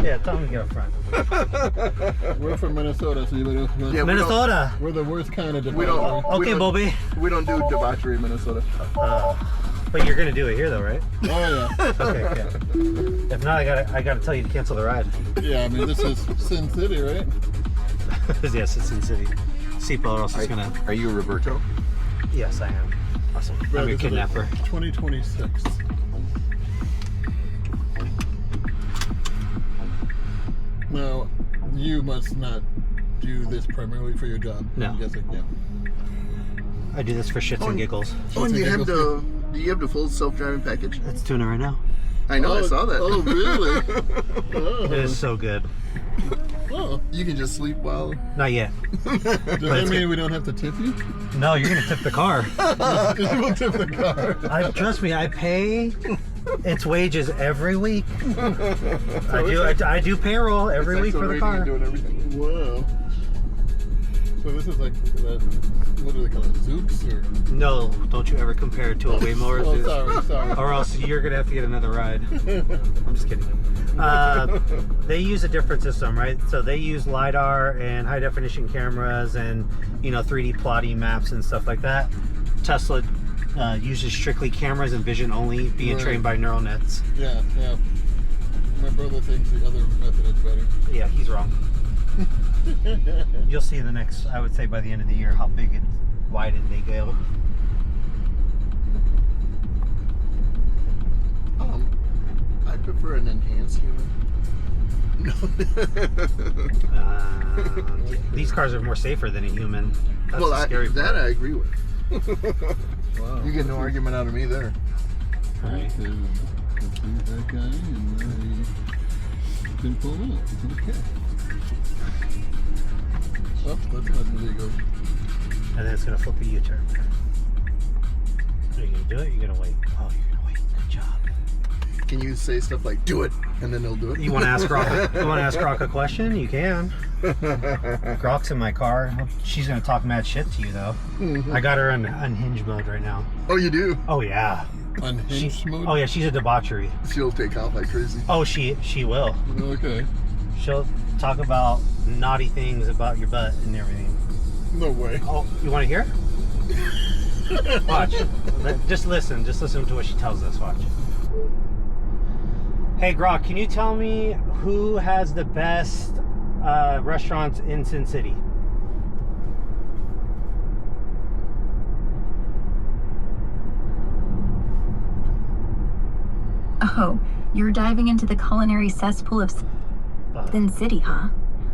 Yeah, tell him to get up front. We're from Minnesota, so you know. Yeah, Minnesota. We're the worst kind of We debauchery. don't. Okay, Bobby. We don't do debauchery in Minnesota. But you're gonna do it here, though, right? Oh yeah. Okay. If not, I gotta tell you to cancel the ride. Yeah, I mean this is Sin City, right? Yes, it's in city. Seatbelt, or else it's gonna. Are you Roberto? Yes, I am. Awesome. I'm your This is a kidnapper. 2026. Now, you must not do this primarily for your job. No. I'm guessing, yeah. I do this for shits and giggles. Oh, and Shits and do you have the full self-driving package? It's doing it right now. I know, I saw that. Oh, really? It is so good. Oh. You can just sleep while. Not yet. Does that mean we don't have to tip you? No, you're gonna tip the car. We'll tip the car. Trust me, I pay its wages every week. I do payroll every week for the car. Doing everything. Wow. So this is like, what do they call it, Zoops? Or? No, don't you ever compare it to a Waymo or Oh, Zeus. sorry. Or else you're gonna have to get another ride. I'm just kidding. They use a different system, right? So they use LiDAR and high definition cameras and 3D plotting maps and stuff like that. Tesla uses strictly cameras and vision only, being trained by neural nets. Yeah. My brother thinks the other method is better. Yeah, he's wrong. You'll see I would say by the end of the year, how big and wide they go. I prefer an enhanced human. These cars are more safer than a human. That's Well, the scary part. that I agree with. Wow. You get no argument out of me there. All right. So, let's see that guy and he can pull up. Okay. Oh, that's not illegal. And then it's gonna flip a U-turn. Are you gonna do it? You're gonna wait. Oh, you're gonna wait. Good job. Can you say stuff like "do it" and then they'll do it? You want to ask Grok? You want to ask Grok a question? You can. Grok's in my car. She's gonna talk mad shit to you though. I got her in unhinged mode right now. Oh, you do? Oh yeah. Unhinged mode? Oh yeah, she's a debauchery. She'll take off like crazy. Oh, she will. Okay. She'll talk about naughty things about your butt and everything. No way. Oh, you want to hear? Watch. Just listen to what she tells us. Watch. Hey Grok, can you tell me who has the best restaurants in Sin City? Oh, you're diving into the culinary cesspool of Sin City, huh?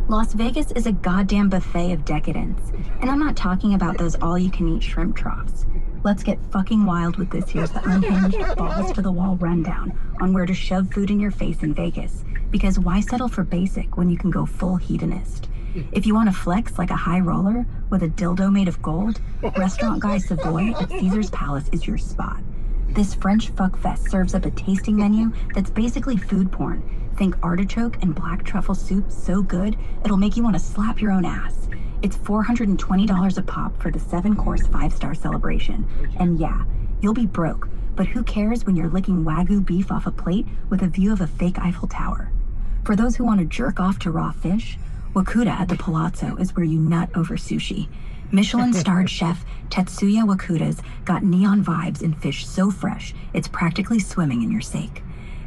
Las Vegas is a goddamn buffet of decadence. And I'm not talking about those all-you-can-eat shrimp troughs. Let's get fucking wild with this here's the unhinged, balls-to-the-wall rundown on where to shove food in your face in Vegas. Because why settle for basic when you can go full hedonist? If you want to flex like a high roller with a dildo made of gold, Restaurant Guy Savoy at Caesar's Palace is your spot. This French fuckfest serves up a tasting menu that's basically food porn. Think artichoke and black truffle soup so good, it'll make you want to slap your own ass. It's $420 a pop for the 7-course 5-star celebration. And yeah, you'll be broke, but who cares when you're licking Wagyu beef off a plate with a view of a fake Eiffel Tower? For those who want to jerk off to raw fish, Wakuta at the Palazzo is where you nut over sushi. Michelin-starred chef Tetsuya Wakuta's got neon vibes and fish so fresh, it's practically swimming in your sake.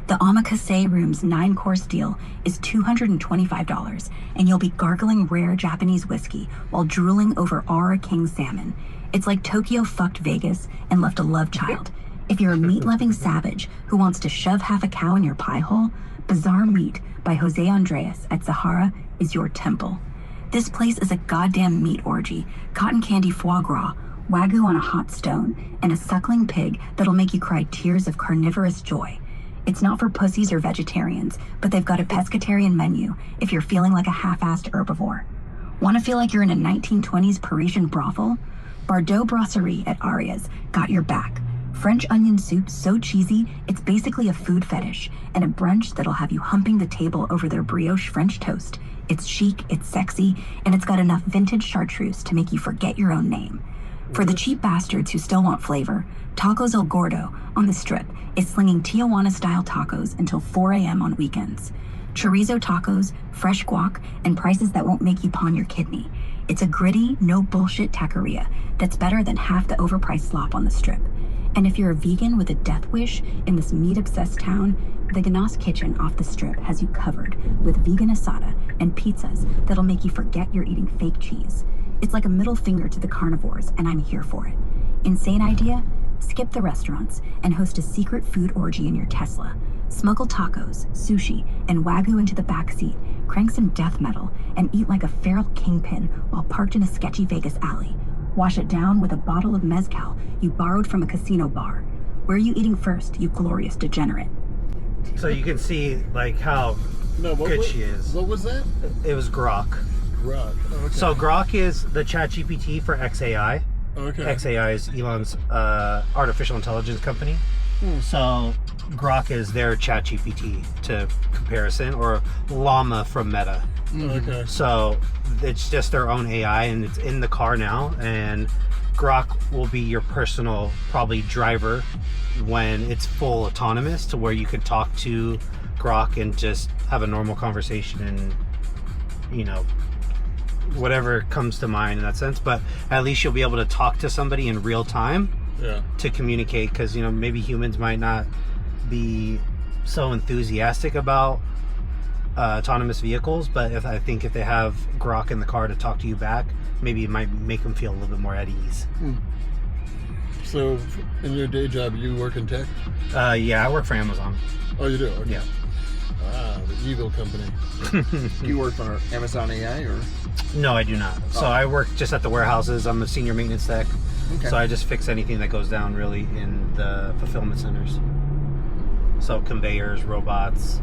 The Omakase Room's 9-course deal is $225, and you'll be gargling rare Japanese whiskey while drooling over Aura King salmon. It's like Tokyo fucked Vegas and left a love child. If you're a meat-loving savage who wants to shove half a cow in your pie hole, Bizarre Meat by Jose Andres at Sahara is your temple. This place is a goddamn meat orgy, cotton candy foie gras, Wagyu on a hot stone, and a suckling pig that'll make you cry tears of carnivorous joy. It's not for pussies or vegetarians, but they've got a pescatarian menu if you're feeling like a half-assed herbivore. Want to feel like you're in a 1920s Parisian brothel? Bardot Brasserie at Aria's got your back. French onion soup so cheesy, it's basically a food fetish, and a brunch that'll have you humping the table over their brioche French toast. It's chic, it's sexy, and it's got enough vintage chartreuse to make you forget your own name. For the cheap bastards who still want flavor, Tacos El Gordo on the Strip is slinging Tijuana-style tacos until 4 a.m. on weekends. chorizo tacos, fresh guac, and prices that won't make you pawn your kidney. It's a gritty, no bullshit taqueria that's better than half the overpriced slop on the strip. And if you're a vegan with a death wish in this meat-obsessed town, the Ganas Kitchen off the strip has you covered with vegan asada and pizzas that'll make you forget you're eating fake cheese. It's like a middle finger to the carnivores, and I'm here for it. Insane idea? Skip the restaurants and host a secret food orgy in your Tesla. Smuggle tacos, sushi, and Wagyu into the backseat, crank some death metal, and eat like a feral kingpin while parked in a sketchy Vegas alley. Wash it down with a bottle of mezcal you borrowed from a casino bar. Where are you eating first, you glorious degenerate? So you can see like how good she is. What was that? It was Grok. Grok. Oh, okay. So Grok is the ChatGPT for XAI. Okay. XAI is Elon's artificial intelligence company. So Grok is their ChatGPT to comparison, or Llama from Meta. Okay. So it's just their own AI, and it's in the car now. And Grok will be your personal, probably driver when it's full autonomous, to where you can talk to Grok and just have a normal conversation and, you know, whatever comes to mind in that sense. But at least you'll be able to talk to somebody in real time to communicate, because, you know, maybe humans might not be so enthusiastic about autonomous vehicles, but I think if they have Grok in the car to talk to you back, maybe it might make them feel a little bit more at ease. So, in your day job, you work in tech? Yeah, I work for Amazon. Oh, you do? Okay. Yeah. Ah, the evil company. Do you work for Amazon AI or? No, I do not. So I work just at the warehouses. I'm a senior maintenance tech. Okay. So I just fix anything that goes down really in the fulfillment centers. So conveyors, robots,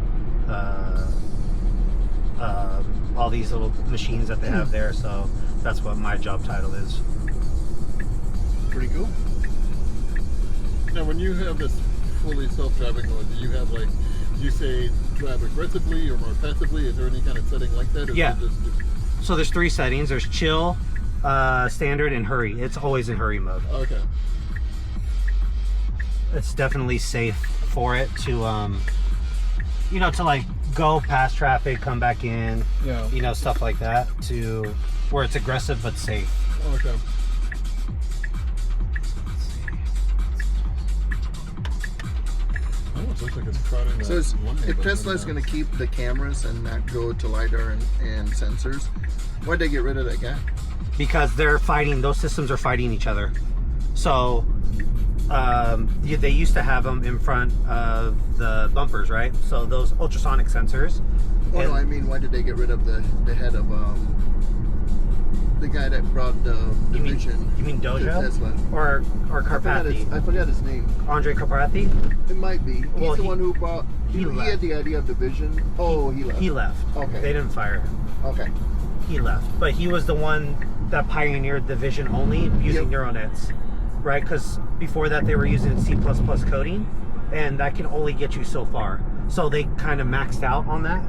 all these little machines that they have there. So that's what my job title is. Pretty cool. Now, when you have this fully self-driving mode, do you have like, do you say drive aggressively or more passively? Is there any kind of setting like that? Or Yeah. is it just, So there's 3 settings. There's chill, standard, and hurry. It's always in hurry mode. okay. It's definitely safe for it to, you know, to like go past traffic, come back in, Yeah. you know, stuff like that, to where it's aggressive but safe. Okay. Oh, it looks like it's trotting that So line, if but Tesla's no. going to keep the cameras and not go to LiDAR and sensors, why'd they get rid of that guy? Because they're fighting, those systems are fighting each other. So they used to have them in front of the bumpers, right? So those ultrasonic sensors. Oh, And- no, I mean, why did they get rid of the head of the guy that brought the division? You mean to Dojo? Tesla? Or I forgot his name. Andre Carpathy? It might be. He's Well, the he- one who brought. he He left. had the idea of division. Oh, he left. He left. Okay. They didn't fire him. Okay. He left. But he was the one that pioneered the vision only using Yep. neural nets, right? Because before that they were using C++ coding, and that can only get you so far. So they kind of maxed out on that.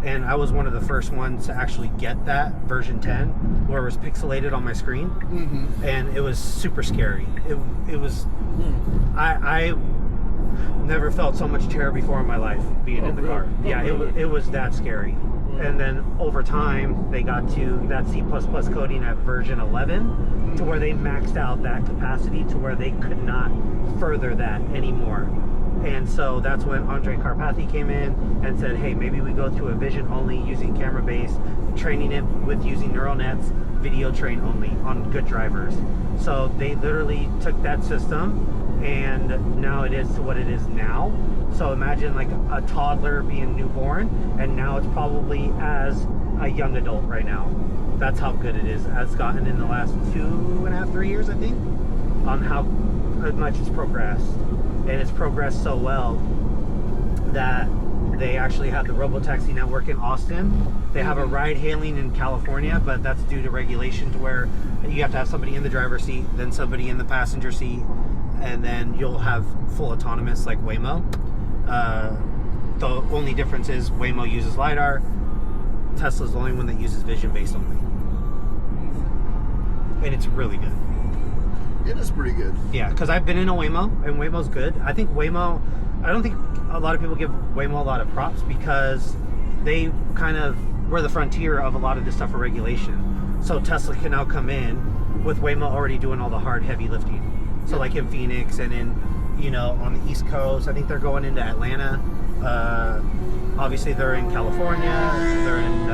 And I was one of the first ones to actually get that version 10, where it was pixelated on my screen, Mm-hmm. and it was super scary. It was. I never felt so much terror before in my life being in the car. Yeah, it was that scary. And then over time, they got to that C++ coding at version 11, to where they maxed out that capacity to where they could not further that anymore. And so that's when Andre Carpathy came in and said, hey, maybe we go to a vision only using camera based, training it with using neural nets, video train only on good drivers. So they literally took that system, and now it is to what it is now. So imagine like a toddler being newborn, and now it's probably as a young adult right now. That's how good it is. Has gotten in the last 2.5, 3 years, I think, on how much it's progressed. And it's progressed so well that they actually have the Robotaxi network in Austin. They have a ride hailing in California, but that's due to regulation, to where you have to have somebody in the driver's seat, then somebody in the passenger seat, and then you'll have full autonomous like Waymo. The only difference is Waymo uses LiDAR. Tesla's the only one that uses vision based only. And it's really good. It is pretty good. Yeah, because I've been in a Waymo, and Waymo's good. I think Waymo, I don't think a lot of people give Waymo a lot of props, because they kind of were the frontier of a lot of this stuff for regulation. So Tesla can now come in with Waymo already doing all the hard, heavy lifting. So like in Phoenix and in, you know, on the East Coast, I think they're going into Atlanta. Obviously they're in California, they're in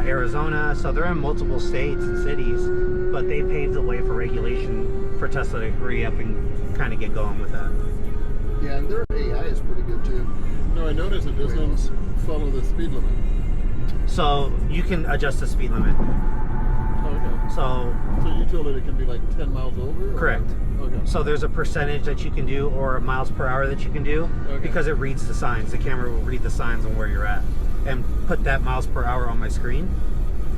Arizona, so they're in multiple states and cities, but they paved the way for regulation for Tesla to hurry up and kind of get going with that. Yeah, and their AI is pretty good too. No, I noticed it doesn't follow the speed limit. So you can adjust the speed limit. Okay. So you told it can be like 10 miles over? Or? correct. Okay. So there's a percentage that you can do, or miles per hour that you can do, because it reads the signs. The camera will read the signs on where you're at and put that miles per hour on my screen,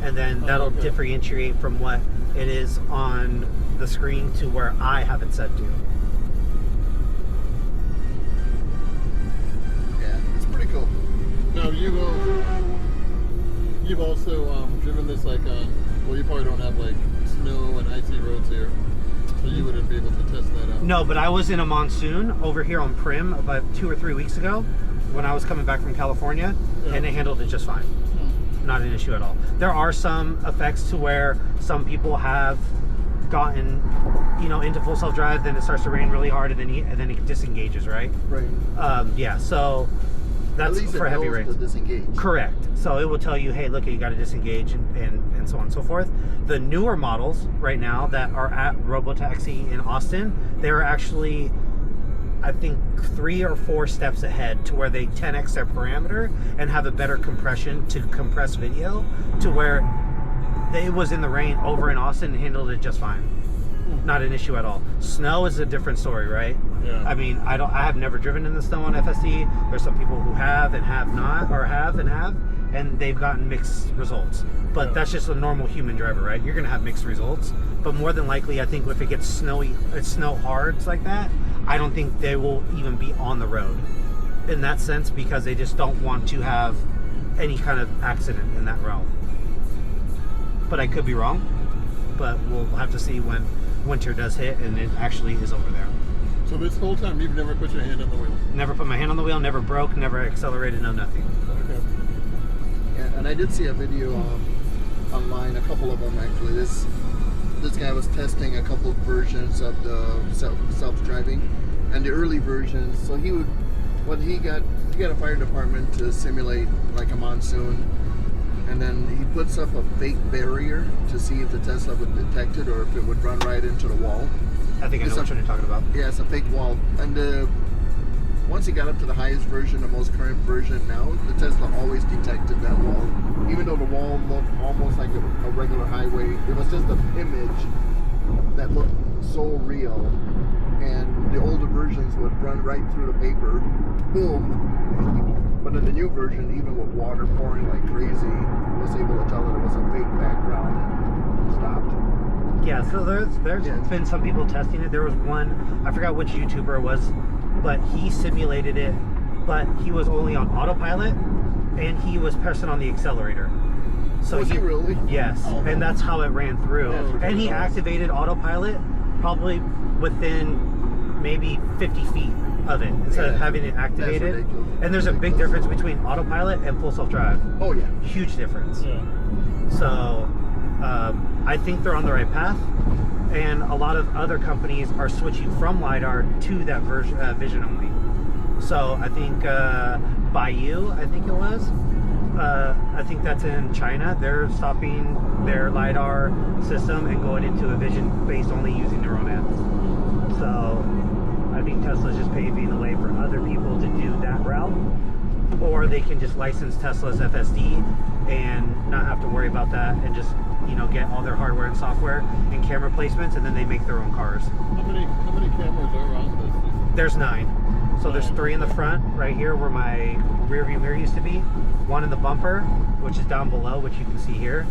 and then that'll differentiate from what it is on the screen to where I have it set to. Yeah, it's pretty cool. Now you've also driven this like on, well, you probably don't have like snow and icy roads here, so you wouldn't be able to test that out. No, but I was in a monsoon over here on Prim about 2 or 3 weeks ago when I was coming back from California, and they handled it just fine. Not an issue at all. There are some effects to where some people have gotten, you know, into full self-drive, then it starts to rain really hard, and then it disengages, right? Right. Yeah, so that's At least for it heavy knows rains. to disengage. Correct. So it will tell you, hey, look, you got to disengage and so on and so forth. The newer models right now that are at Robotaxi in Austin, they're actually, I think, 3 or 4 steps ahead to where they 10x their parameter and have a better compression to compress video to where it was in the rain over in Austin and handled it just fine. Not an issue at all. Snow is a different story, right? Yeah. I mean, I have never driven in the snow on FSD. There's some people who have and have not, or have and have, and they've gotten mixed results. But that's just a normal human driver, right? You're gonna have mixed results. But more than likely, I think if it gets snowy, it's snow hards like that, I don't think they will even be on the road in that sense, because they just don't want to have any kind of accident in that realm. But I could be wrong, but we'll have to see when winter does hit and it actually is over there. So this whole time you've never put your hand on the wheel? Never put my hand on the wheel, never broke, never accelerated, no nothing. Okay. Yeah, and I did see a video online, a couple of them actually. This guy was testing a couple of versions of the self-driving, and the early versions. So he got a fire department to simulate like a monsoon, and then he puts up a fake barrier to see if the Tesla would detect it or if it would run right into the wall. I think I know what you're talking about. Yeah, it's a fake wall. And once he got up to the highest version, the most current version now, the Tesla always detected that wall. Even though the wall looked almost like a regular highway, it was just an image that looked so real. And the older versions would run right through the paper, boom. But in the new version, even with water pouring like crazy, was able to tell that it was a fake background and stopped. Yeah, so there's been some people testing it. There was one, I forgot which YouTuber it was, but he simulated it, but he was only on autopilot and he was pressing on the accelerator. So Was he really? Yes, and that's how it ran through. And he activated autopilot probably within maybe 50 feet of it instead of having it activated. ridiculous. And there's a big difference between autopilot and full self-drive. Oh yeah. Huge difference. Yeah. So I think they're on the right path, and a lot of other companies are switching from LiDAR to that vision only. So I think Baidu, I think it was, I think that's in China. They're stopping their LiDAR system and going into a vision based only using neural nets. So I think Tesla's just paving the way for other people to do that route, or they can just license Tesla's FSD and not have to worry about that and just, you know, get all their hardware and software and camera placements, and then they make their own cars. How many cameras are on this? There's 9. So there's 3 in the front right here where my rear view mirror used to be, 1 in the bumper, which is down below, which you can see here,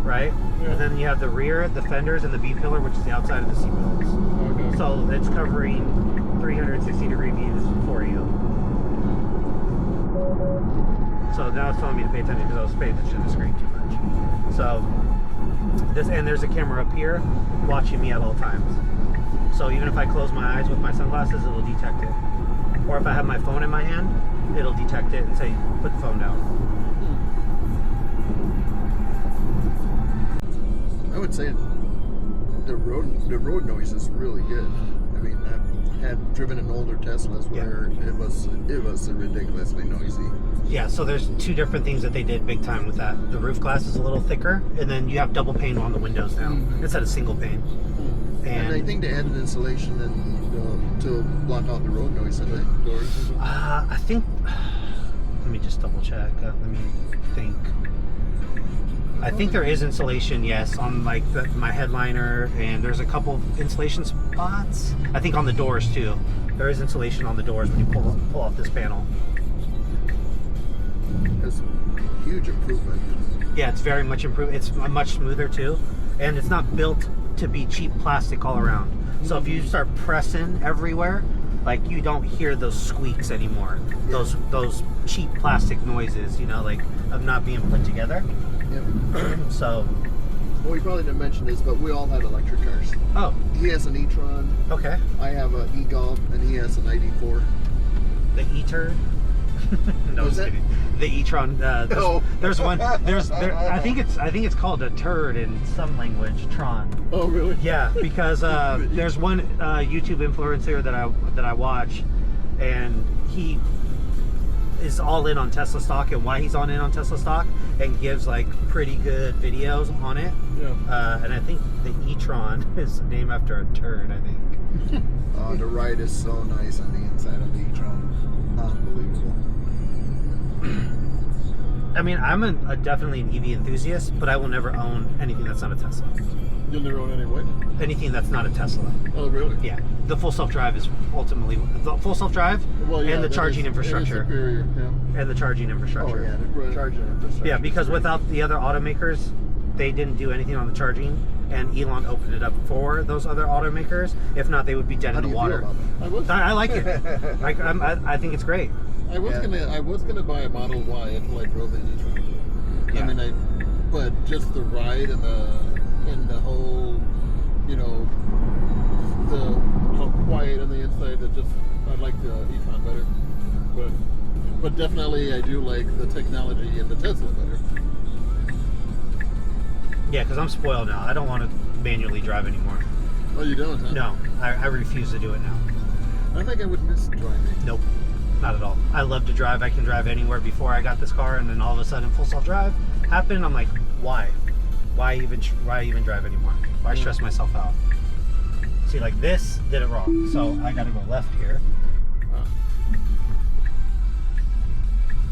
right? Yeah. And then you have the rear, the fenders, and the B-pillar, which is the outside of the seat belts. Okay. So it's covering 360-degree views for you. So now it's telling me to pay attention because I was paying attention to the screen too much. So this, and there's a camera up here watching me at all times. So even if I close my eyes with my sunglasses, it will detect it. Or if I have my phone in my hand, it'll detect it and say, put the phone down. I would say the road noise is really good. I mean, I've had driven in older Teslas where it was ridiculously noisy. Yeah, so there's two different things that they did big time with that. The roof glass is a little thicker, and then you have double pane on the windows now instead of single pane. And I think they added insulation and to block out the road noise in the doors. I think. Let me just double check. Let me think. I think there is insulation, yes, on like my headliner, and there's a couple insulation spots. I think on the doors too. There is insulation on the doors when you pull off this panel. It's a huge improvement. Yeah, it's very much improved. It's much smoother too, and it's not built to be cheap plastic all around. So if you start pressing everywhere, like you don't hear those squeaks anymore. Yeah. Those cheap plastic noises, you know, like of not being put together. Yep. So. Well, we probably didn't mention this, but we all have electric cars. Oh. He has an e-tron. Okay. I have an e-Golf, and he has an ID4. The e-turd. No, Was just that? kidding. The e-tron. No. There's one. I think it's called a turd in some language. Tron. Oh, really? Yeah, because there's one YouTube influencer that I watch, and he is all in on Tesla stock and why he's all in on Tesla stock, and gives like pretty good videos on it. Yeah. And I think the e-tron is named after a turd. I think. The ride is so nice on the inside of the e-tron. Unbelievable. I mean, I'm definitely an EV enthusiast, but I will never own anything that's not a Tesla. You'll never own any what? Anything that's not a Tesla. Oh, really? Yeah, the full self-drive is ultimately the full self-drive Well, yeah, and the that charging is infrastructure. superior, yeah. And the charging infrastructure. Oh, yeah, the charging infrastructure. Yeah, because is great. without the other automakers, they didn't do anything on the charging, and Elon opened it up for those other automakers. If not, they would be dead How in do the you water. feel about that? I like it. I think it's great. I was gonna buy a Model Y until I drove the e-tron. Yeah. I mean, but just the ride and the whole, you know, how quiet on the inside. I like the e-tron better, but definitely I do like the technology in the Tesla better. Yeah, because I'm spoiled now. I don't want to manually drive anymore. Oh, you don't? Huh? No, I refuse to do it now. I think I would miss driving. Nope, not at all. I love to drive. I can drive anywhere. Before I got this car, and then all of a sudden full self-drive happened. I'm like, why? Why even drive anymore? Why stress myself out? See, like this did it wrong. So I got to go left here.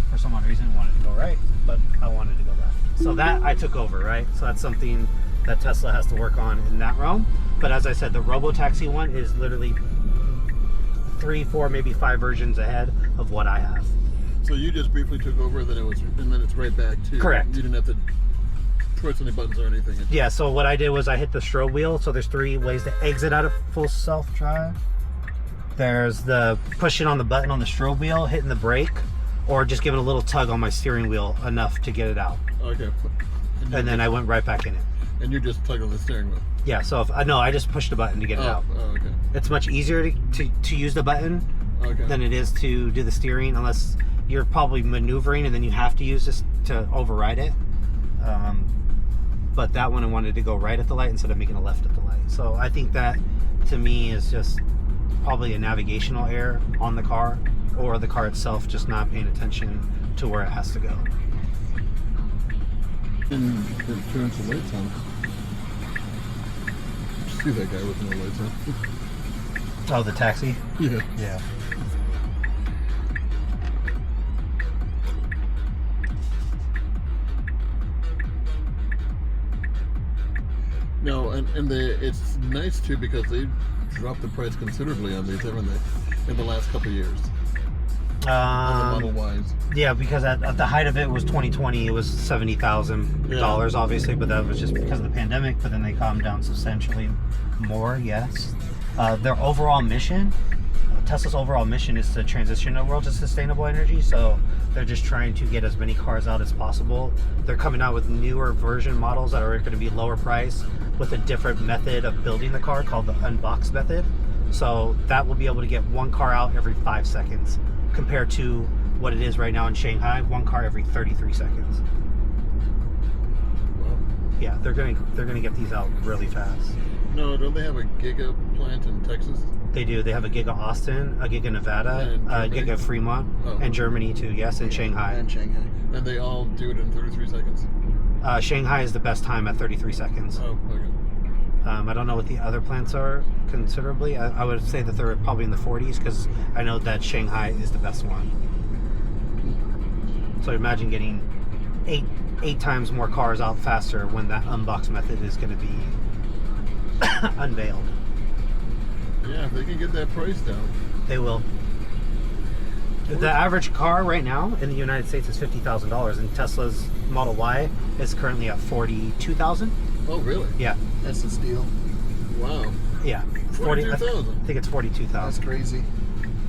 For some odd reason, I wanted to go right, but I wanted to go left. So that I took over, right? So that's something that Tesla has to work on in that realm. But as I said, the Robotaxi one is literally 3, 4, maybe 5 versions ahead of what I have. So you just briefly took over, and then it's right back to. Correct. You didn't have to press any buttons or anything. Yeah, so what I did was I hit the strobe wheel. So there's 3 ways to exit out of full self-drive. There's the pushing on the button on the strobe wheel, hitting the brake, or just giving a little tug on my steering wheel enough to get it out. Okay. And then I went right back in it. And you just tug on the steering wheel. Yeah, so I just pushed the button to get it out. Oh, okay. It's much easier to use the button Okay. than it is to do the steering, unless you're probably maneuvering and then you have to use this to override it. But that one I wanted to go right at the light instead of making a left at the light. So I think that to me is just probably a navigational error on the car, or the car itself just not paying attention to where it has to go. And it turns the lights on. See that guy with no lights on? Oh, the taxi? Yeah. Yeah. No, and it's nice too because they dropped the price considerably on these, haven't they? In the last couple of years. On the Model Ys. Yeah, because at the height of it was 2020, it was $70,000, obviously, but that was just because of the pandemic. But then they calmed down substantially more. Yes, their overall mission, Tesla's overall mission, is to transition the world to sustainable energy. So they're just trying to get as many cars out as possible. They're coming out with newer version models that are going to be lower price with a different method of building the car called the unbox method. So that will be able to get one car out every 5 seconds, compared to what it is right now in Shanghai. One car every 33 seconds. Wow. Yeah, they're gonna get these out really fast. No, don't they have a Giga plant in Texas? They do. They have a Giga Austin, a Giga Nevada, And a Germany? Giga Fremont, Oh. and Germany too. Yes, and Shanghai. And Shanghai. And they all do it in 33 seconds. Shanghai is the best time at 33 seconds. Oh, okay. I don't know what the other plants are considerably. I would say that they're probably in the 40s because I know that Shanghai is the best one. So imagine getting eight times more cars out faster when that unbox method is going to be unveiled. Yeah, if they can get that price down. They will. The average car right now in the United States is $50,000, and Tesla's Model Y is currently at $42,000. Oh, really? Yeah, That's the steal. Wow. yeah. 42,000. I think it's That's 42,000. crazy.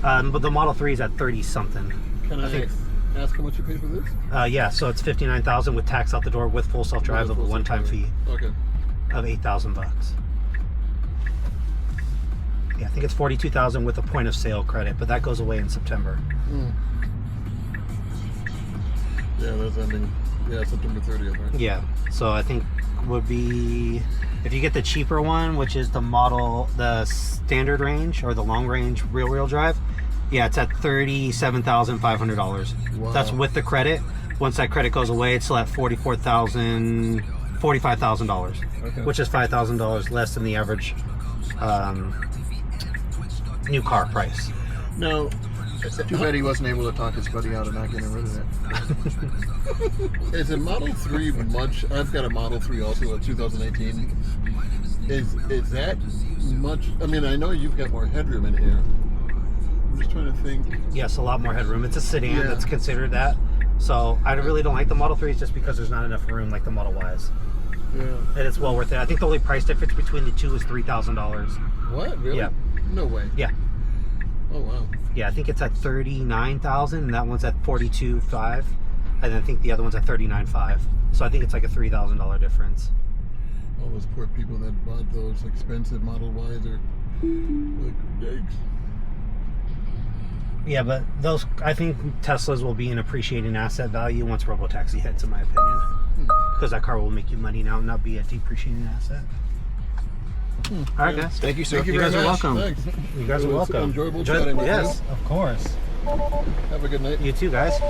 But the Model 3 is at 30 something. Can I, I think- ask how much you paid for this? Yeah, so it's 59,000 with tax out the door with full self-drive of a one-time fee Okay. of $8,000. Yeah, I think it's 42,000 with a point of sale credit, but that goes away in September. Mm. Yeah, that's ending. Yeah, September 30th, right? Yeah, so I think would be if you get the cheaper one, which is the standard range or the long range rear-wheel drive. Yeah, it's at $37,500. Wow. That's with the credit. Once that credit goes away, it's still at $45,000, Okay. which is $5,000 less than the average new car price. Now, Too bad he wasn't able to talk his buddy out of not getting rid of it. is a Model 3 much? I've got a Model 3 also, a 2018. Is that much? I mean, I know you've got more headroom in here. I'm just trying to think. Yes, a lot more headroom. It's a sedan Yeah. that's considered that. So I really don't like the Model 3s just because there's not enough room like the Model Ys. Yeah. And it's well worth it. I think the only price difference between the two is $3,000. What? Really? Yeah. No way. Yeah. Oh wow. Yeah, I think it's at 39,000 and that one's at 42,500. And I think the other one's at 39,500. So I think it's like a $3,000 difference. All those poor people that bought those expensive Model Ys are like, yikes. Yeah, but those, I think Teslas will be an appreciating asset value once Robotaxi hits, in my opinion. Because that car will make you money now, not be a depreciating asset. All right, Yeah. guys. Thank you, sir. Thank you You very guys are much. welcome. Thanks. You guys It are was welcome. enjoyable Enjoy- chatting with yes, of course. you. Have a good night. You too, guys.